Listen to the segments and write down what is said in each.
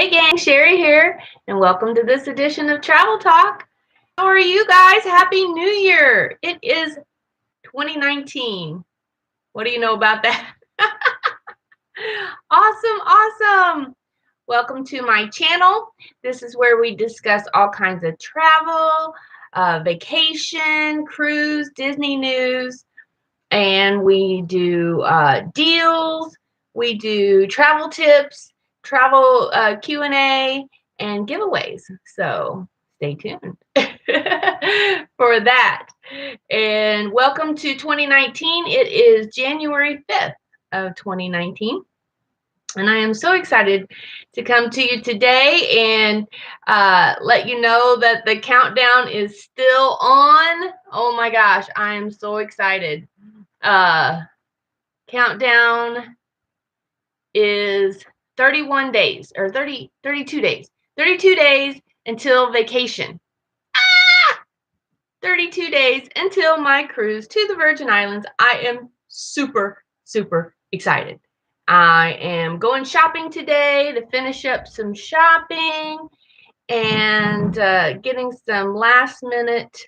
Hey gang, Cheri here, and welcome to this edition of Travel Talk. How are you guys? Happy New Year! It is 2019. What do you know about that? Awesome. Welcome to my channel. This is where we discuss all kinds of travel, vacation, cruise, Disney news, and we do deals, we do travel tips, travel Q&A, and giveaways. So stay tuned for that. And welcome to 2019. It is January 5th of 2019. And I am so excited to come to you today and let you know that the countdown is still on. Oh my gosh, I am so excited. Countdown is 31 days or 32 days. 32 days until vacation. 32 days until my cruise to the Virgin Islands. I am super excited. I am going shopping today to finish up some shopping and getting some last minute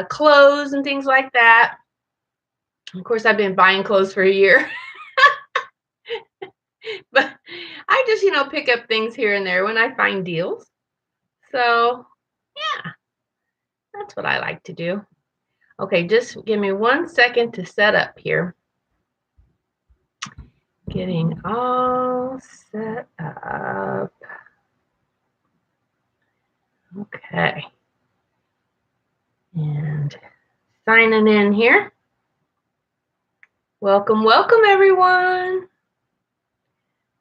clothes and things like that. Of course, I've been buying clothes for a year. But I just, pick up things here and there when I find deals. So, yeah, that's what I like to do. Okay, just give me 1 second to set up here. Getting all set up. Okay. And signing in here. Welcome, everyone.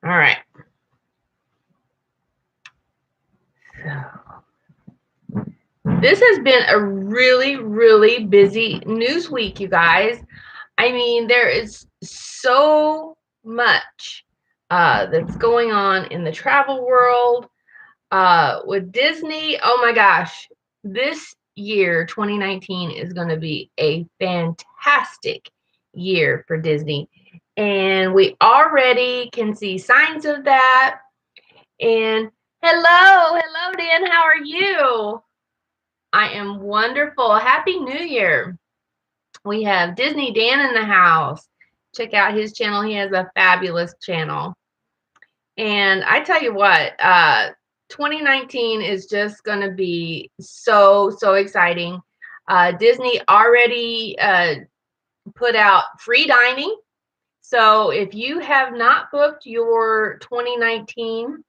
All right. So, this has been a really busy news week, you guys. I mean, there is so much that's going on in the travel world with Disney. Oh my gosh, this year, 2019, is going to be a fantastic year for Disney. And we already can see signs of that. And hello, Dan, how are you? I am wonderful. Happy New Year. We have Disney Dan in the house. Check out his channel. He has a fabulous channel. And I tell you what, 2019 is just going to be so exciting. Disney already put out free dining. So if you have not booked your 2019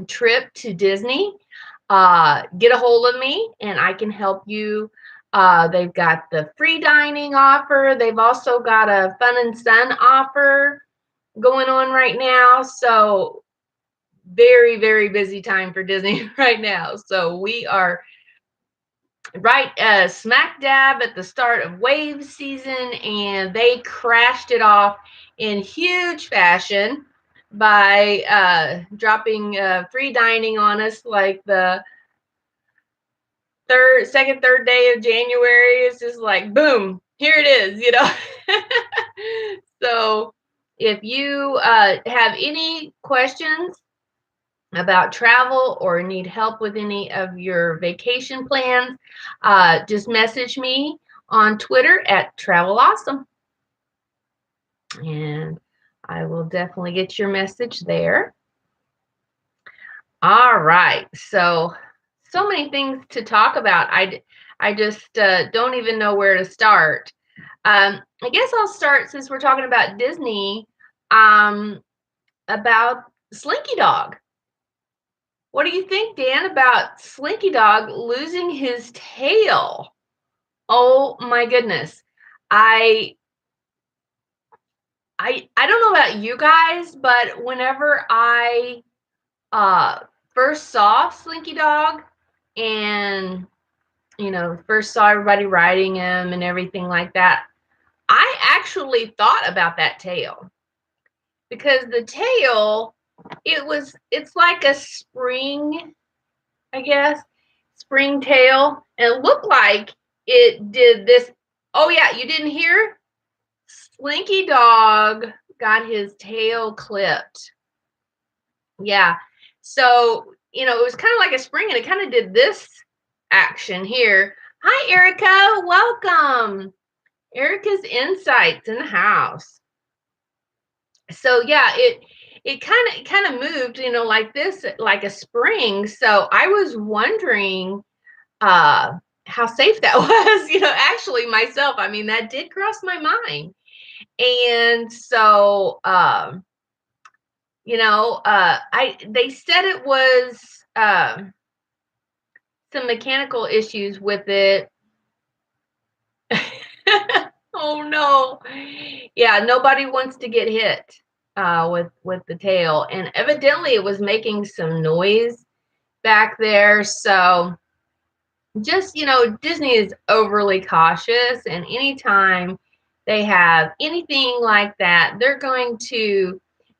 trip to Disney, get a hold of me and I can help you. They've got the free dining offer. They've also got a Fun and Sun offer going on right now. So very busy time for Disney right now. So we are right smack dab at the start of wave season, and they crashed it off in huge fashion by dropping free dining on us like the second, third day of January. It's just like, boom, here it is, So if you have any questions about travel or need help with any of your vacation plans, just message me on Twitter at Cheri-Awesome. And I will definitely get your message there. All right. So many things to talk about. I just don't even know where to start. I guess I'll start, since we're talking about Disney, about Slinky Dog. What do you think, Dan, about Slinky Dog losing his tail? Oh my goodness. I don't know about you guys, but whenever I first saw Slinky Dog and first saw everybody riding him and everything like that, I actually thought about that tail, because the tail, it's like a spring, I guess, spring tail, and it looked like it did this. Oh yeah, you didn't hear? Slinky Dog got his tail clipped. Yeah. So, it was kind of like a spring, and it kind of did this action here. Hi, Erica. Welcome. Erica's Insights in the house. So yeah, it kind of moved, like this, like a spring. So I was wondering uh how safe that was, actually myself. I mean, that did cross my mind. And so I they said it was some mechanical issues with it. Oh no. Yeah, nobody wants to get hit with the tail. And evidently it was making some noise back there. So just, Disney is overly cautious, and anytime they have anything like that, they're going to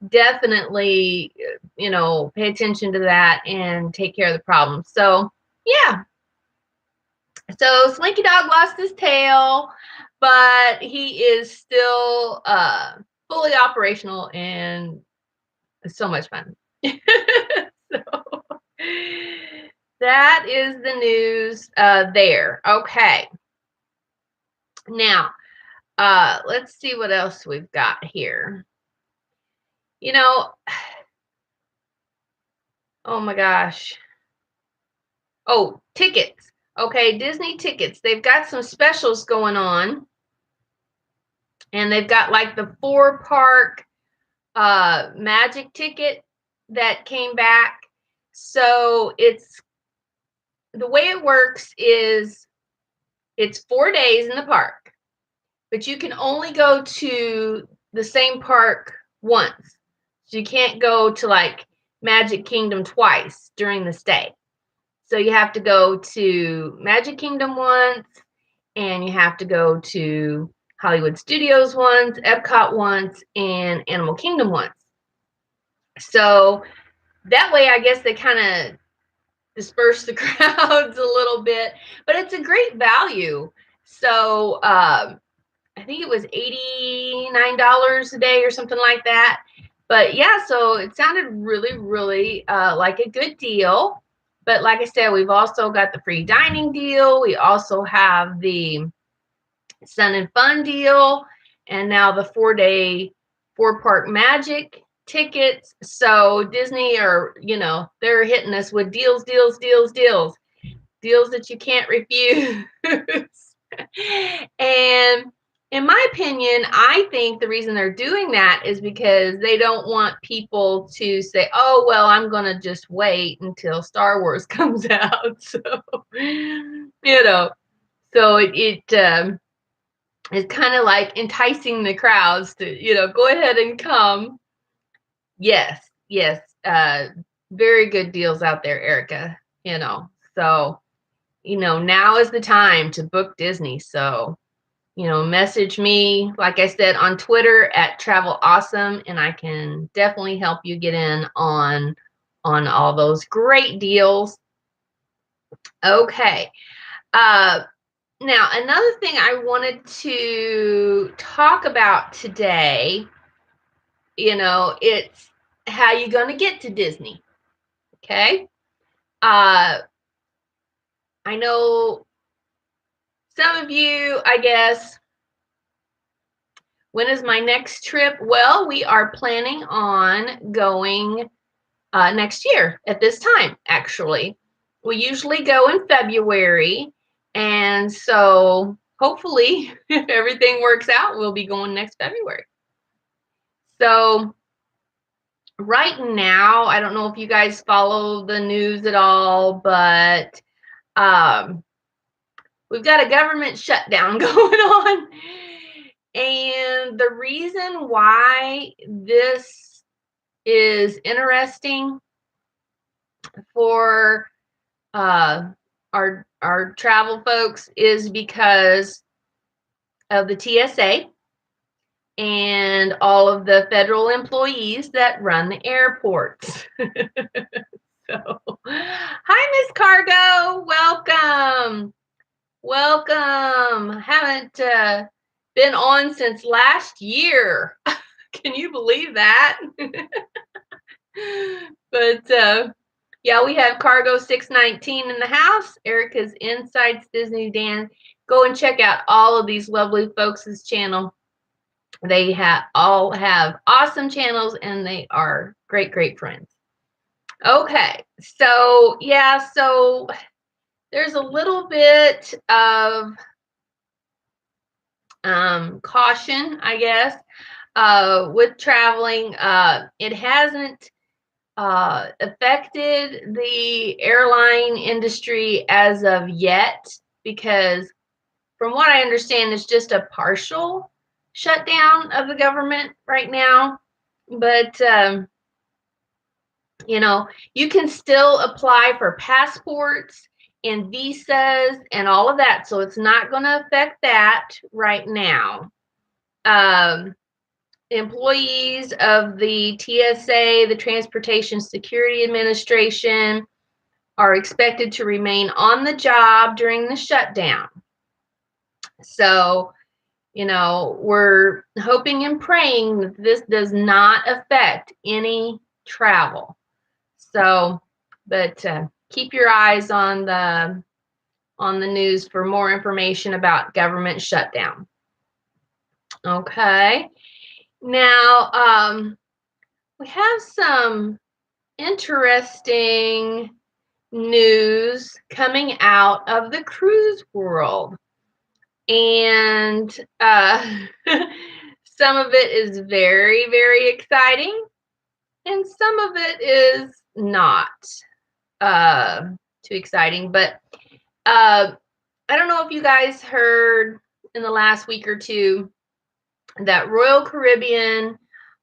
definitely, pay attention to that and take care of the problem. So yeah, so Slinky Dog lost his tail, but he is still fully operational and so much fun. So that is the news there. Okay. Now, let's see what else we've got here. Oh my gosh. Oh, tickets. Okay, Disney tickets. They've got some specials going on. And they've got like the 4-park magic ticket that came back. So it's the way it works is it's 4 days in the park, but you can only go to the same park once. So you can't go to like Magic Kingdom twice during the stay. So you have to go to Magic Kingdom once, and you have to go to Hollywood Studios once, Epcot once, and Animal Kingdom once. So that way, I guess they kind of disperse the crowds a little bit, but it's a great value. So I think it was $89 a day or something like that. But yeah, so it sounded really, really like a good deal. But like I said, we've also got the free dining deal. We also have the Sun and Fun deal, and now the 4-day 4-park magic tickets. So Disney are, they're hitting us with deals, deals, deals, deals, deals that you can't refuse. And in my opinion, I think the reason they're doing that is because they don't want people to say, oh, well, I'm going to just wait until Star Wars comes out. So, so it's kind of like enticing the crowds to, go ahead and come. Yes, yes. Very good deals out there, Erica, So, now is the time to book Disney. So, message me, like I said, on Twitter at Travel-Awesome, and I can definitely help you get in on all those great deals. Okay. Now, another thing I wanted to talk about today, it's how you going to get to Disney. Okay. I know some of you, I guess, when is my next trip? Well, we are planning on going next year at this time, actually. We usually go in February. And so hopefully, if everything works out, we'll be going next February. So right now, I don't know if you guys follow the news at all, but we've got a government shutdown going on. And the reason why this is interesting for our travel folks is because of the TSA and all of the federal employees that run the airports. So, hi, Miss Cargo. Welcome. Welcome. Haven't been on since last year. Can you believe that? But yeah, we have Cargo 619 in the house. Erica's Insights Disney Dan. Go and check out all of these lovely folks' channel. They all have awesome channels, and they are great, great friends. Okay, so yeah, so there's a little bit of caution, I guess, with traveling. It hasn't affected the airline industry as of yet, because from what I understand, it's just a partial shutdown of the government right now. But you know, you can still apply for passports and visas and all of that, so it's not going to affect that right now. Employees of the TSA, the Transportation Security Administration, are expected to remain on the job during the shutdown. So, you know, we're hoping and praying that this does not affect any travel. So, but keep your eyes on the news for more information about government shutdown. Okay. Now, we have some interesting news coming out of the cruise world. And some of it is very, very exciting, and some of it is not too exciting. But I don't know if you guys heard in the last week or two that Royal Caribbean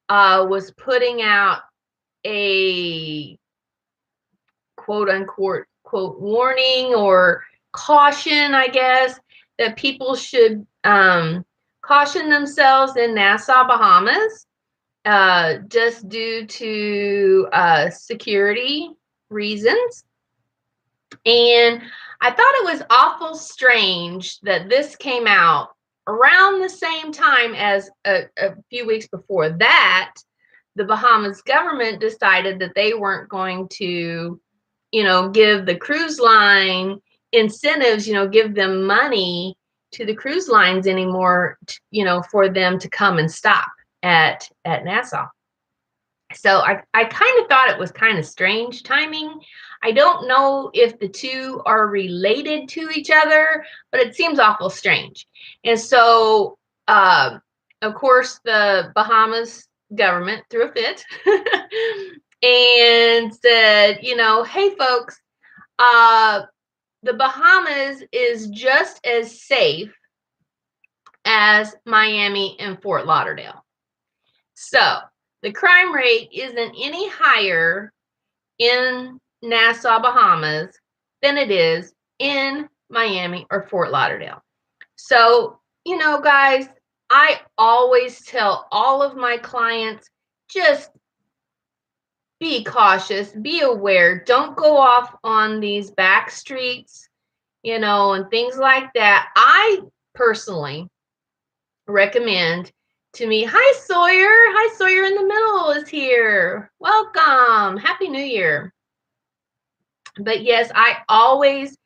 was putting out a quote unquote warning or caution, I guess, that people should caution themselves in Nassau, Bahamas, just due to security reasons. And I thought it was awful strange that this came out around the same time as a few weeks before that. The Bahamas government decided that they weren't going to, you know, give the cruise line incentives, you know, give them money to the cruise lines anymore, you know, for them to come and stop at Nassau. So I kind of thought it was kind of strange timing. I don't know if the two are related to each other, but it seems awful strange. And so, of course, the Bahamas government threw a fit and said, you know, hey, folks, the Bahamas is just as safe as Miami and Fort Lauderdale. So the crime rate isn't any higher in Nassau, Bahamas than it is in Miami or Fort Lauderdale. So, you know, guys, I always tell all of my clients, just be cautious, be aware, don't go off on these back streets, you know, and things like that. I personally recommend to me, hi Sawyer in the middle is here. Welcome. Happy New Year. But yes, I always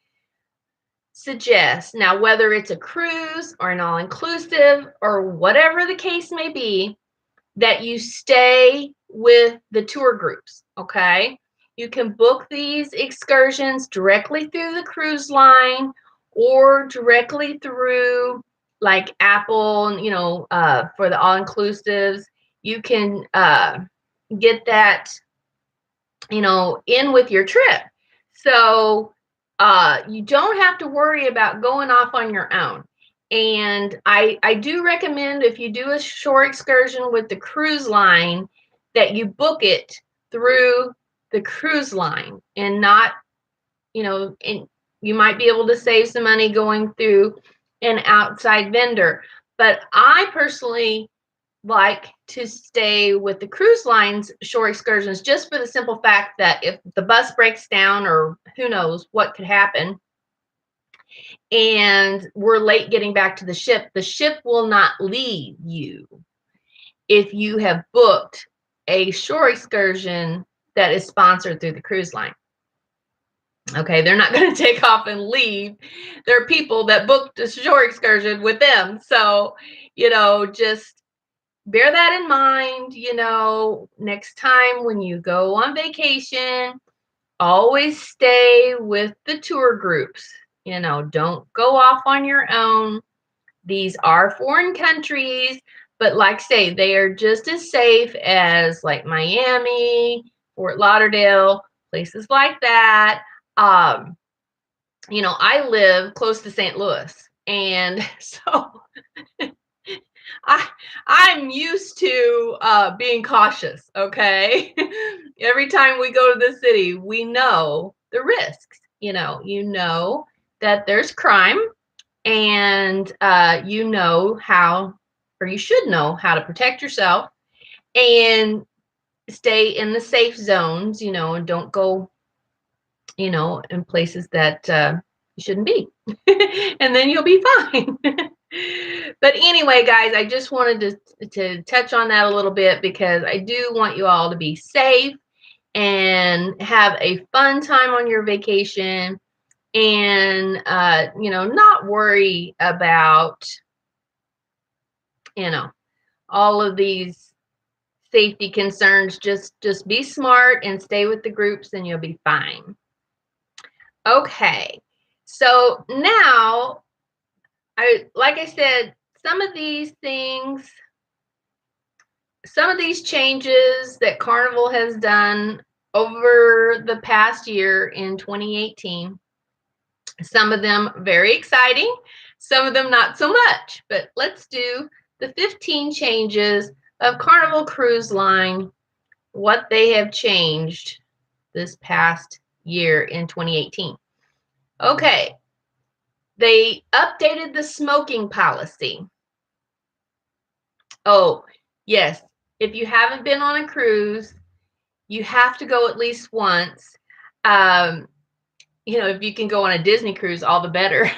suggest, now whether it's a cruise or an all-inclusive or whatever the case may be, that you stay with the tour groups, okay? You can book these excursions directly through the cruise line or directly through like Apple, you know, for the all-inclusives. You can get that, you know, in with your trip. So you don't have to worry about going off on your own. And I do recommend, if you do a shore excursion with the cruise line, that you book it through the cruise line and not, you know, and you might be able to save some money going through an outside vendor. But I personally like to stay with the cruise lines shore excursions, just for the simple fact that if the bus breaks down or who knows what could happen and we're late getting back to the ship will not leave you if you have booked a shore excursion that is sponsored through the cruise line. Okay, they're not going to take off and leave. There are people that booked a shore excursion with them. So, just bear that in mind. Next time when you go on vacation, always stay with the tour groups. Don't go off on your own. These are foreign countries, but like I say, they are just as safe as like Miami, Fort Lauderdale, places like that. Um, I live close to St. Louis, and so I I'm used to being cautious. Okay, every time we go to the city, we know the risks. You know that there's crime, and how, or you should know how to protect yourself and stay in the safe zones. And don't go in places that you shouldn't be. And then you'll be fine. But anyway, guys, I just wanted to touch on that a little bit because I do want you all to be safe and have a fun time on your vacation, and not worry about all of these safety concerns. Just be smart and stay with the groups, and you'll be fine. Okay, so now, like I said, some of these things, some of these changes that Carnival has done over the past year in 2018, some of them very exciting, some of them not so much. But let's do the 15 changes of Carnival Cruise Line, what they have changed this past year in 2018. Okay, they updated the smoking policy. Oh, yes. If you haven't been on a cruise, you have to go at least once. If you can go on a Disney cruise, all the better.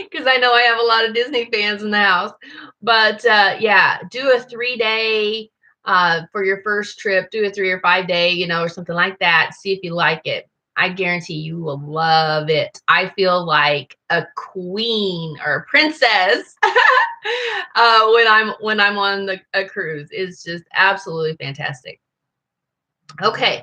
Because I know I have a lot of Disney fans in the house. But yeah, do a 3-day for your first trip. Do a 3 or 5 day, or something like that. See if you like it. I guarantee you will love it. I feel like a queen or a princess when I'm on a cruise. It's just absolutely fantastic. Okay.